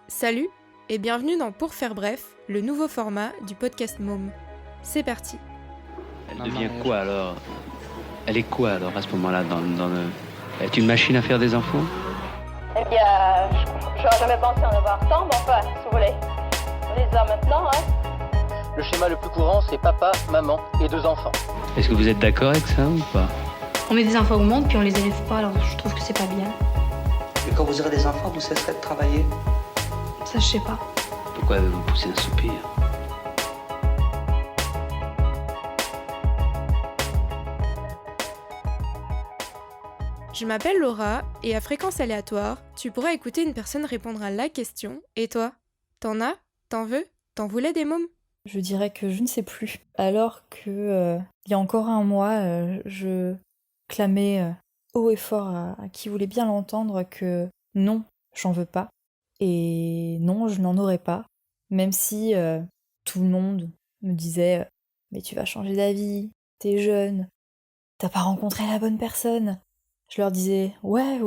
Salut et bienvenue dans Pour faire bref, le nouveau format du podcast Môme. C'est parti. Elle devient quoi alors? Elle est quoi alors à ce moment-là dans le... Elle est une machine à faire des enfants? Eh bien, j'aurais jamais pensé en avoir tant, mais enfin, si vous voulez. On les a maintenant, hein. Le schéma le plus courant, c'est papa, maman et 2 enfants. Est-ce que vous êtes d'accord avec ça ou pas? On met des enfants au monde puis on les élève pas, alors je trouve que c'est pas bien. Et quand vous aurez des enfants, vous cesserez de travailler? Ça, je sais pas. Pourquoi vous poussez un soupir? Je m'appelle Laura et à fréquence aléatoire, tu pourras écouter une personne répondre à la question. Et toi? T'en as? T'en veux? T'en voulais des mômes? Je dirais que je ne sais plus. Alors que il y a encore un mois, je clamais haut et fort à qui voulait bien l'entendre que non, j'en veux pas. Et non, je n'en aurais pas. Même si tout le monde me disait mais tu vas changer d'avis, t'es jeune, t'as pas rencontré la bonne personne. Je leur disais ouais,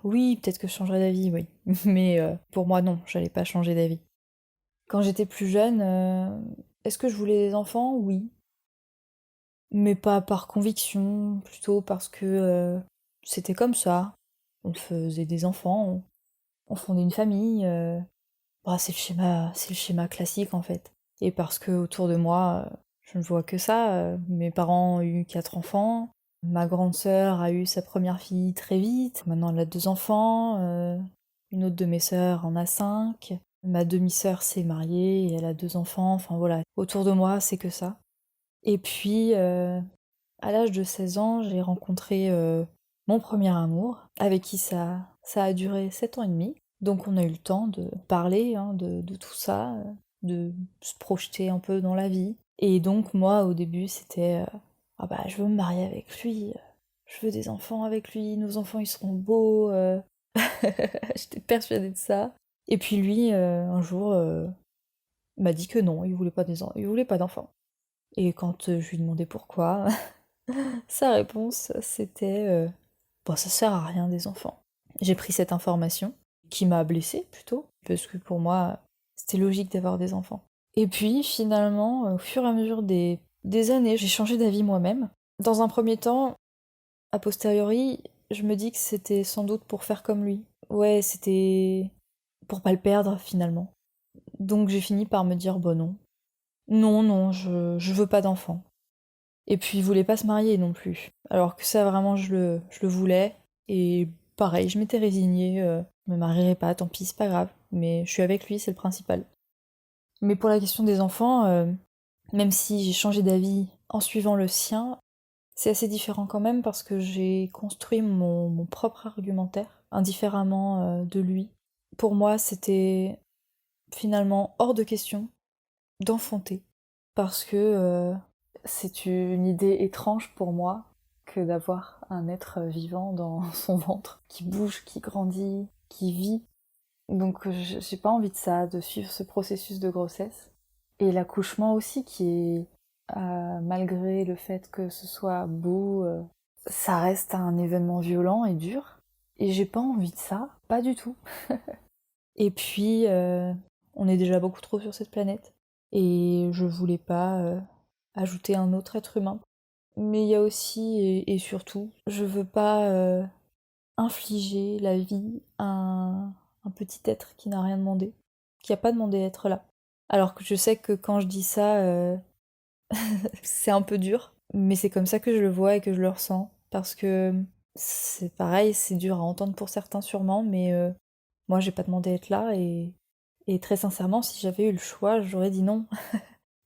oui, peut-être que je changerai d'avis, oui. Mais pour moi non, j'allais pas changer d'avis. Quand j'étais plus jeune, est-ce que je voulais des enfants? Oui. Mais pas par conviction, plutôt parce que c'était comme ça. On faisait des enfants, on fondait une famille. C'est le schéma classique en fait. Et parce que autour de moi, je ne vois que ça. Mes parents ont eu 4 enfants. Ma grande sœur a eu sa première fille très vite. Maintenant elle a 2 enfants. Une autre de mes sœurs en a 5. Ma demi-sœur s'est mariée et elle a 2 enfants. Enfin voilà, autour de moi, c'est que ça. Et puis, à l'âge de 16 ans, j'ai rencontré mon premier amour, avec qui ça a duré 7 ans et demi. Donc on a eu le temps de parler de tout ça, de se projeter un peu dans la vie. Et donc moi, au début, c'était ah bah je veux me marier avec lui, je veux des enfants avec lui, nos enfants ils seront beaux. J'étais persuadée de ça. Et puis lui, un jour, m'a dit que non, il voulait pas d'enfants. Et quand je lui demandais pourquoi, sa réponse c'était bon, ça sert à rien des enfants. J'ai pris cette information, qui m'a blessée plutôt, parce que pour moi, c'était logique d'avoir des enfants. Et puis finalement, au fur et à mesure des années, j'ai changé d'avis moi-même. Dans un premier temps, a posteriori, je me dis que c'était sans doute pour faire comme lui. Ouais, c'était pour pas le perdre finalement. Donc j'ai fini par me dire bon non. Non, je veux pas d'enfant. Et puis il voulait pas se marier non plus. Alors que ça vraiment je le voulais. Et pareil, je m'étais résignée, je me marierai pas, tant pis, c'est pas grave. Mais je suis avec lui, c'est le principal. Mais pour la question des enfants, même si j'ai changé d'avis en suivant le sien, c'est assez différent quand même parce que j'ai construit mon propre argumentaire, indifféremment de lui. Pour moi, c'était finalement hors de question d'enfanter. Parce que c'est une idée étrange pour moi que d'avoir un être vivant dans son ventre, qui bouge, qui grandit, qui vit. Donc j'ai pas envie de ça, de suivre ce processus de grossesse. Et l'accouchement aussi, qui est, malgré le fait que ce soit beau, ça reste un événement violent et dur. Et j'ai pas envie de ça, pas du tout. Et puis, on est déjà beaucoup trop sur cette planète. Et je voulais pas ajouter un autre être humain. Mais il y a aussi, et surtout, je veux pas infliger la vie à un petit être qui n'a rien demandé, qui a pas demandé à être là. Alors que je sais que quand je dis ça, c'est un peu dur, mais c'est comme ça que je le vois et que je le ressens. Parce que c'est pareil, c'est dur à entendre pour certains sûrement, mais moi j'ai pas demandé à être là et très sincèrement, si j'avais eu le choix, j'aurais dit non.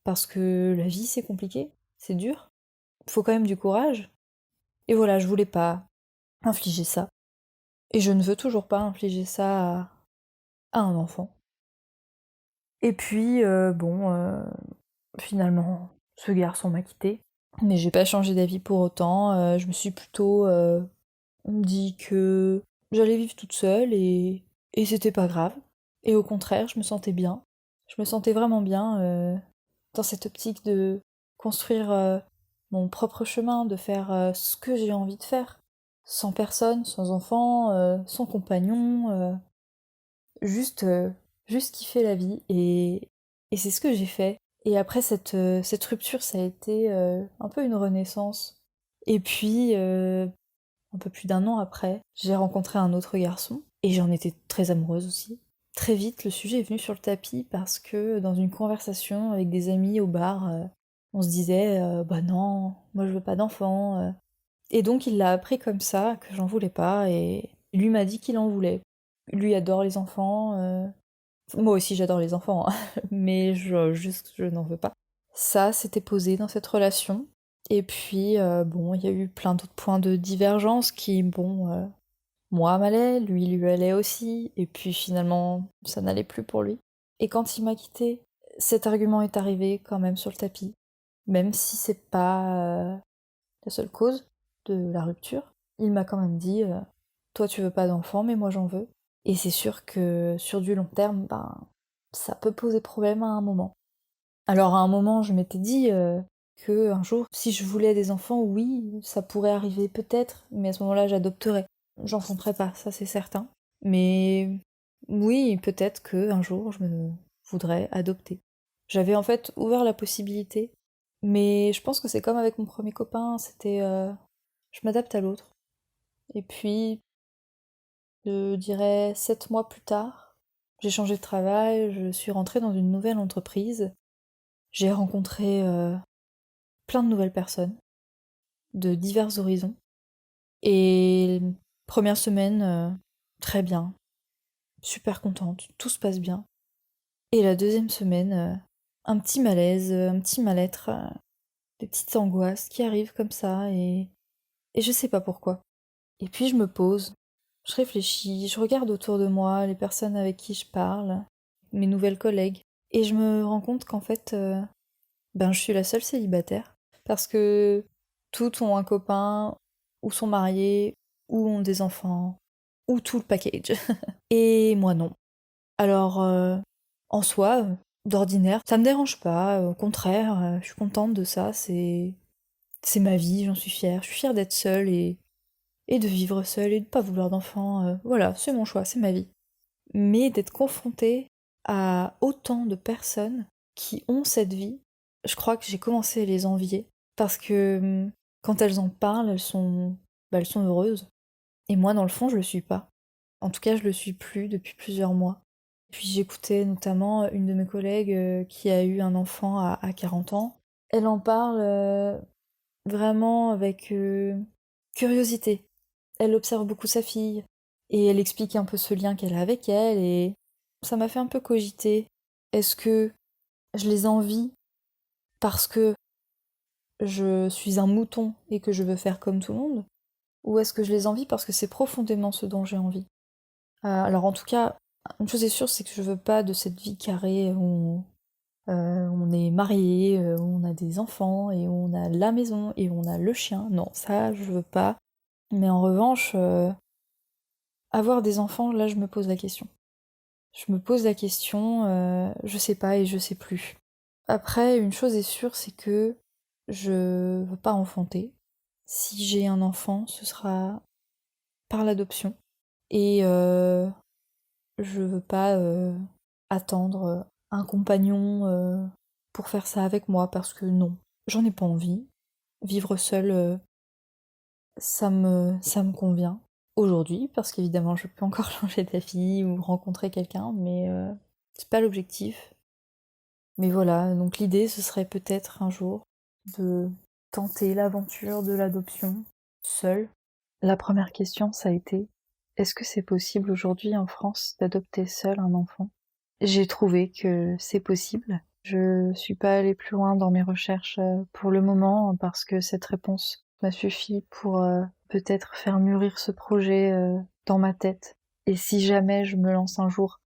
Parce que la vie c'est compliqué, c'est dur, faut quand même du courage. Et voilà, je voulais pas infliger ça. Et je ne veux toujours pas infliger ça à un enfant. Et puis, finalement, ce garçon m'a quittée. Mais j'ai pas changé d'avis pour autant. Je me suis plutôt dit que j'allais vivre toute seule et c'était pas grave. Et au contraire, je me sentais bien. Je me sentais vraiment bien dans cette optique de construire mon propre chemin, de faire ce que j'ai envie de faire. Sans personne, sans enfant, sans compagnon. Juste juste kiffer la vie et c'est ce que j'ai fait. Et après cette rupture, ça a été un peu une renaissance. Et puis, un peu plus d'1 an après, j'ai rencontré un autre garçon et j'en étais très amoureuse aussi. Très vite, le sujet est venu sur le tapis parce que dans une conversation avec des amis au bar, on se disait bah non, moi je veux pas d'enfant. Et donc il l'a appris comme ça, que j'en voulais pas, et lui m'a dit qu'il en voulait. Lui adore les enfants, moi aussi j'adore les enfants, hein, mais je n'en veux pas. Ça s'était posé dans cette relation, et puis bon, il y a eu plein d'autres points de divergence qui, bon, moi m'allait, lui allait aussi, et puis finalement ça n'allait plus pour lui. Et quand il m'a quittée, cet argument est arrivé quand même sur le tapis, même si c'est pas la seule cause de la rupture. Il m'a quand même dit toi tu veux pas d'enfant mais moi j'en veux. Et c'est sûr que sur du long terme, ben ça peut poser problème à un moment. Alors à un moment je m'étais dit que un jour si je voulais des enfants, oui, ça pourrait arriver peut-être, mais à ce moment-là j'adopterais. J'enfanterais pas, ça c'est certain. Mais oui, peut-être que un jour je me voudrais adopter. J'avais en fait ouvert la possibilité, mais je pense que c'est comme avec mon premier copain, c'était je m'adapte à l'autre. Et puis, je dirais 7 mois plus tard, j'ai changé de travail, je suis rentrée dans une nouvelle entreprise, j'ai rencontré plein de nouvelles personnes, de divers horizons. Et première semaine, très bien, super contente, tout se passe bien. Et la deuxième semaine, un petit malaise, un petit mal-être, des petites angoisses qui arrivent comme ça, et je sais pas pourquoi. Et puis je me pose, je réfléchis, je regarde autour de moi les personnes avec qui je parle, mes nouvelles collègues, et je me rends compte qu'en fait, ben je suis la seule célibataire, parce que toutes ont un copain, ou sont mariées, ou ont des enfants, ou tout le package. Et moi non. Alors, en soi, d'ordinaire, ça me dérange pas, au contraire, je suis contente de ça, c'est ma vie, j'en suis fière. Je suis fière d'être seule et de vivre seule et de pas vouloir d'enfant. Voilà, c'est mon choix, c'est ma vie. Mais d'être confrontée à autant de personnes qui ont cette vie, je crois que j'ai commencé à les envier. Parce que quand elles en parlent, elles sont heureuses. Et moi, dans le fond, je le suis pas. En tout cas, je le suis plus depuis plusieurs mois. Puis j'écoutais notamment une de mes collègues qui a eu un enfant à 40 ans. Elle en parle vraiment avec curiosité. Elle observe beaucoup sa fille et elle explique un peu ce lien qu'elle a avec elle, et ça m'a fait un peu cogiter. Est-ce que je les envie parce que je suis un mouton et que je veux faire comme tout le monde, ou est-ce que je les envie parce que c'est profondément ce dont j'ai envie? Alors en tout cas, une chose est sûre, c'est que je veux pas de cette vie carrée où on est marié, où on a des enfants, et où on a la maison, et où on a le chien. Non, ça, je veux pas. Mais en revanche, avoir des enfants, là, je me pose la question. Je me pose la question, je sais pas et je sais plus. Après, une chose est sûre, c'est que je veux pas enfanter. Si j'ai un enfant, ce sera par l'adoption. Et je veux pas attendre un compagnon pour faire ça avec moi, parce que non, j'en ai pas envie. Vivre seule, ça me convient. Aujourd'hui, parce qu'évidemment je peux encore changer d'avis ou rencontrer quelqu'un, mais c'est pas l'objectif. Mais voilà, donc l'idée ce serait peut-être un jour de tenter l'aventure de l'adoption seule. La première question ça a été: est-ce que c'est possible aujourd'hui en France d'adopter seul un enfant? J'ai trouvé que c'est possible. Je suis pas allée plus loin dans mes recherches pour le moment, parce que cette réponse m'a suffi pour peut-être faire mûrir ce projet dans ma tête. Et si jamais je me lance un jour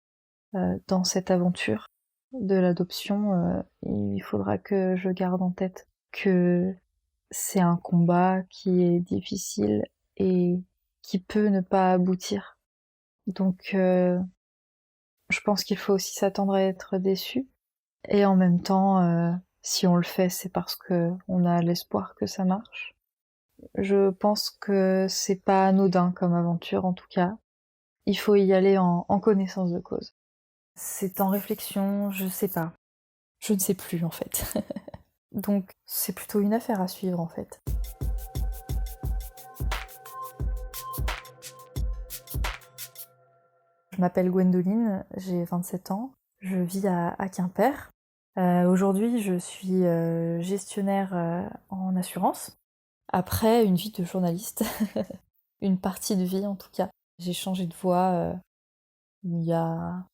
dans cette aventure de l'adoption, il faudra que je garde en tête que c'est un combat qui est difficile et qui peut ne pas aboutir. Donc je pense qu'il faut aussi s'attendre à être déçu. Et en même temps, si on le fait, c'est parce que on a l'espoir que ça marche. Je pense que c'est pas anodin comme aventure, en tout cas. Il faut y aller en connaissance de cause. C'est en réflexion, je sais pas. Je ne sais plus en fait. Donc c'est plutôt une affaire à suivre en fait. Je m'appelle Gwendoline, j'ai 27 ans, je vis à Quimper. Aujourd'hui je suis gestionnaire en assurance. Après une vie de journaliste, une partie de vie en tout cas. J'ai changé de voie il y a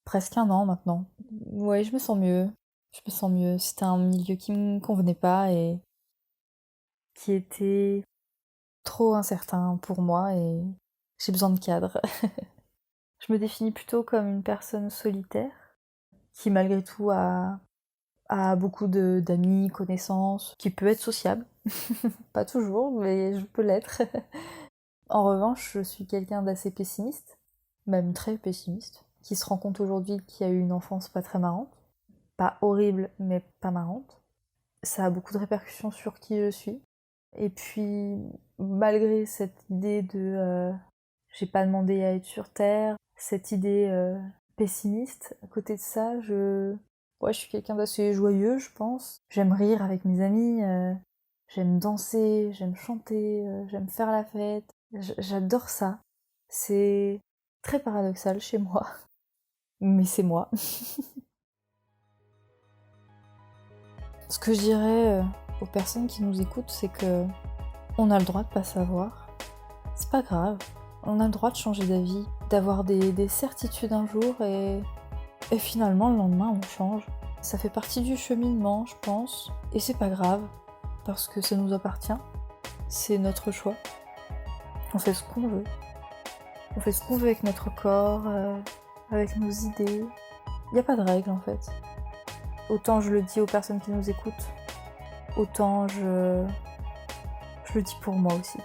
presque un an maintenant. Ouais, je me sens mieux. Je me sens mieux. C'était un milieu qui me convenait pas et qui était trop incertain pour moi et j'ai besoin de cadre. Je me définis plutôt comme une personne solitaire qui malgré tout a beaucoup d'amis, connaissances, qui peut être sociable. Pas toujours, mais je peux l'être. En revanche, je suis quelqu'un d'assez pessimiste, même très pessimiste, qui se rend compte aujourd'hui qu'il y a eu une enfance pas très marrante. Pas horrible, mais pas marrante. Ça a beaucoup de répercussions sur qui je suis. Et puis, malgré cette idée de j'ai pas demandé à être sur Terre, cette idée pessimiste, à côté de ça, je suis quelqu'un d'assez joyeux, je pense. J'aime rire avec mes amis, j'aime danser, j'aime chanter, j'aime faire la fête. J'adore ça. C'est très paradoxal chez moi, mais c'est moi. Ce que je dirais aux personnes qui nous écoutent, c'est que on a le droit de pas savoir. C'est pas grave. On a le droit de changer d'avis, d'avoir des certitudes un jour et finalement le lendemain on change. Ça fait partie du cheminement, je pense. Et c'est pas grave, parce que ça nous appartient. C'est notre choix. On fait ce qu'on veut. On fait ce qu'on veut avec notre corps, avec nos idées. Il n'y a pas de règle en fait. Autant je le dis aux personnes qui nous écoutent, autant je le dis pour moi aussi.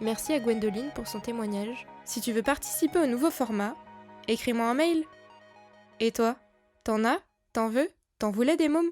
Merci à Gwendoline pour son témoignage. Si tu veux participer au nouveau format, écris-moi un mail. Et toi, t'en as? T'en veux? T'en voulais des mômes?